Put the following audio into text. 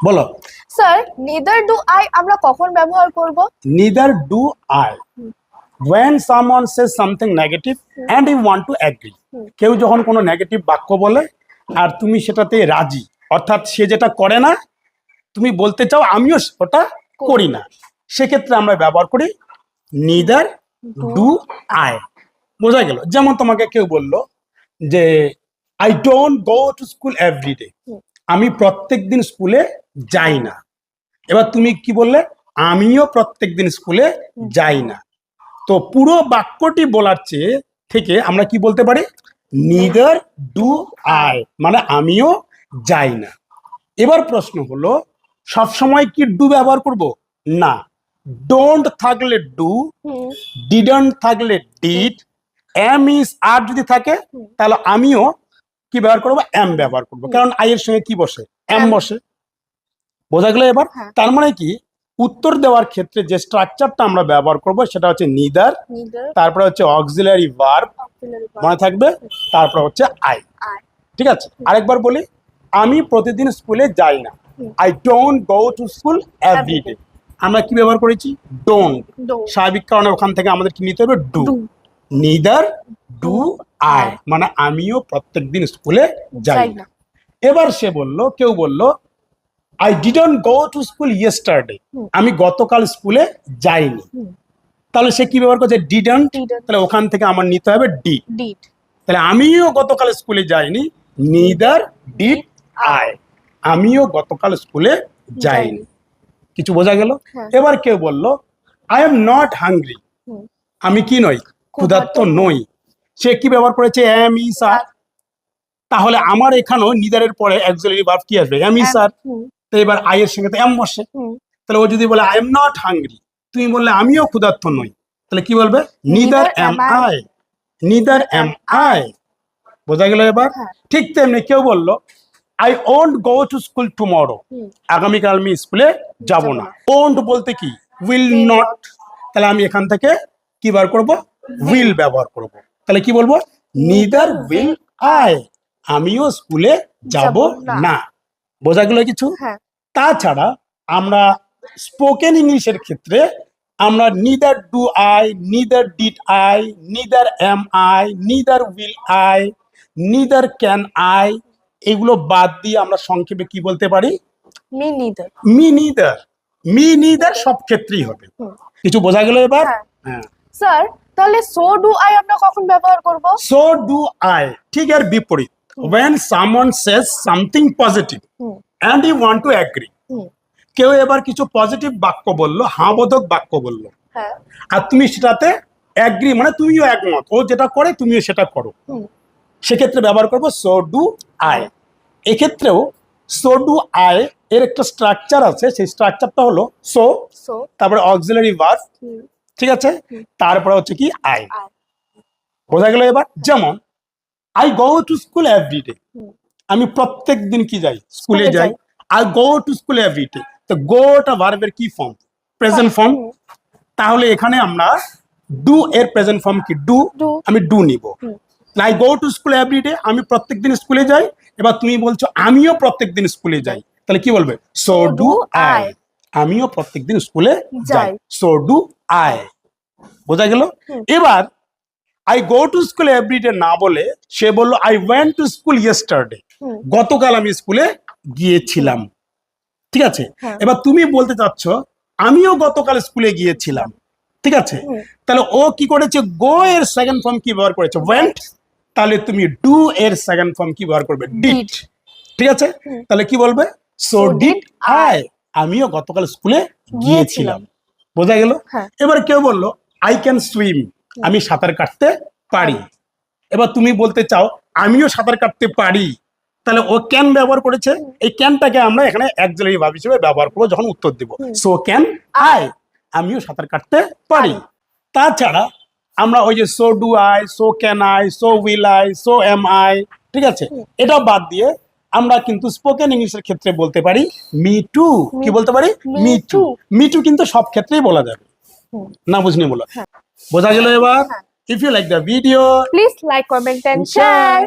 বলো। Sir neither do I আমরা কখন ব্যবহার করব? neither do I when someone says something negative and you want to agree। কেউ যখন কোনো নেগেটিভ বাক্য বলে আর তুমি সেটাতে রাজি, অর্থাৎ সে যেটা করে না তুমি বলতে চাও আমিও ওটা করি না, সেক্ষেত্রে আমরা ব্যবহার করি neither do I। বোঝা গেল? যেমন তোমাকে কেউ বললো যে I don't go to school every day, আমি প্রত্যেকদিন স্কুলে যাই না। এবার তুমি কি বললে? আমিও প্রত্যেকদিন স্কুলে যাই না। তো পুরো বাক্যটি বলার চেয়ে থেকে আমরা কি বলতে পারি? neither do I, মানে আমিও যাই না। এবার প্রশ্ন হলো সবসময় কি ডু ব্যবহার করব? না। ডোন্ট থাকলে ডু, ডিডন্ট থাকলে ডিড, এম ইজ আর যদি থাকে তাহলে আমিও কি ব্যবহার করবো? এম ব্যবহার করবো, কারণ আই এর সঙ্গে কি বসে? এম বসে। বোঝা গেল এবার? তার মানে কি উত্তর দেওয়ার ক্ষেত্রে যে স্ট্রাকচারটা আমরা ব্যবহার করব সেটা হচ্ছে নিদার, তারপরে হচ্ছে অক্সিলারি ভার্ব, মনে থাকবে, তারপর হচ্ছে আই। ঠিক আছে, আরেকবার বলি, আমি প্রতিদিন স্কুলে যাই না, I don't go to school every day. আমরা কি ব্যবহার করেছি? ডোন্ট। স্বাভাবিক কারণে ওখান থেকে আমাদের কি নিতে হবে? ডু। নিদার ডু আই মানে আমিও প্রত্যেকদিন স্কুলে যাই না। এবার সে বলল, কেউ বলল I didn't go to school yesterday, আমি গতকাল স্কুলে যাইনি। তাহলে সে কি ব্যবহার করছে? ডিডন্ট। তাহলে ওখান থেকে আমার নিতে হবে ডিড। তাহলে আমিও গতকাল স্কুলে যাইনি, নিদার ডিড আই, আমিও গতকাল স্কুলে যাইনি। কিছু বোঝা গেল? এবার কেউ বলল আই এম নট হাংরি, আমি কি নই? ক্ষুধার্ত নই। সে কি ব্যবহার করেছে? এম ইজ আর। তাহলে আমার এখানেও নিদারের পরে অক্সিলারি ভার্ব কি আসবে? এম ইজ আর। তো এবার আই এর সঙ্গে তো এম বসে, তাহলে ও যদি বলে আই এম নট হাংরি, তুমি বললে আমিও ক্ষুধার্ত নই, তাহলে কি বলবে? Neither am I, neither am I. বোঝা গেল এবার? ঠিক তেমনি কেউ বললো I won't go to school tomorrow, আগামীকাল আমি স্কুলে যাব না। ওন্ট বলতে কি? Will not. তাহলে আমি এখান থেকে কি বার করব? উইল ব্যবহার করব। তাহলে কি বলবো? নিদার উইল আই, আমিও স্কুলে যাব না। বোঝা গেল কিছু? তাছাড়া আমরা স্পোকেন ইংলিশের ক্ষেত্রে আমরা neither do I, neither did I, neither am I, neither will I, neither can I, এগুলো বাদ দিয়ে আমরা সংক্ষেপে কি বলতে পারি? Me neither. Me neither. Me neither সব ক্ষেত্রেই হবে। কিছু বোঝা গেল এবার? হ্যাঁ স্যার, তাহলে সো ডু আই আমরা কখন ব্যবহার করব? সো ডু আই ঠিক এর বিপরীত। when someone says something positive and you want to agree, কেউ এবার কিছু পজিটিভ বাক্য বললো, হাবোধক বাক্য বললো, আর তুমি সেটাতে অ্যাগ্রি মানে তুমিও একমত, ও যেটা করে তুমিও সেটা করো, সেক্ষেত্রে ব্যবহার করবো সো ডু আই। এক্ষেত্রেও সো ডু আই এর একটা স্ট্রাকচার আছে, সেই স্ট্রাকচারটা হলো সো, তারপরে অক্সিলারি ভার্ব, ঠিক আছে, তারপরে হচ্ছে কি আই। বোঝা গেল এবার? যেমন I go to school every day, আমি প্রত্যেক দিন কি যাই? স্কুলে যাই। I go to school every day, তো গোটা ভার্বের কি ফর্ম? Present form. তাহলে এখানে আমরা ডু এর প্রেজেন্ট ফর্ম কি? ডু, আমি ডু নিব। I go to school every day, আমি প্রত্যেকদিন স্কুলে যাই। এবার তুমি বলছো আমিও প্রত্যেকদিন স্কুলে যাই, তাহলে কি বলবে? সো ডু আই, আমিও প্রত্যেকদিন স্কুলে যাই, সো ডু আই। বোঝা গেল? এবার I go to school every day না বলে সে বললো I went to school yesterday, গতকাল আমি স্কুলে গিয়েছিলাম। ঠিক আছে, এবার তুমি বলতে চাচ্ছ আমিও গতকাল স্কুলে গিয়েছিলাম। ঠিক আছে, তাহলে ও কি করেছে? গো এর সেকেন্ড ফর্ম কি ব্যবহার করেছে? ওয়েন্ট। তাহলে তুমি ডু এর সেকেন্ড ফর্ম কি ব্যবহার করবে? ডিড। ঠিক আছে, তাহলে কি বলবে? সো ডিড আই, আমিও গতকাল স্কুলে গিয়েছিলাম। বোঝা গেল? এবার কেউ বললো আই ক্যান সুইম, আমি সাঁতার কাটতে পারি। এবার তুমি বলতে চাও আমিও সাঁতার কাটতে পারি, তাহলে ও ক্যান ব্যবহার করেছে, এই ক্যানটাকে আমরা এখানে অক্সিলারি ভার্ব হিসেবে ব্যবহার করবো যখন উত্তর দেব। সো ক্যান আই, আমিও সাঁতার কাটতে পারি। তাছাড়া আমরা ওই যে so do I, so can I, so will I, so am I, ঠিক আছে, এটা বাদ দিয়ে আমরা কিন্তু স্পোকেন ইংলিশের ক্ষেত্রে বলতে পারি মি টু। কি বলতে পারি? Me two. মি টু কিন্তু সব ক্ষেত্রেই বলা যাবে না, বুঝনি বলো? বোঝা গেল এবার? If you like the video, please like, comment and share.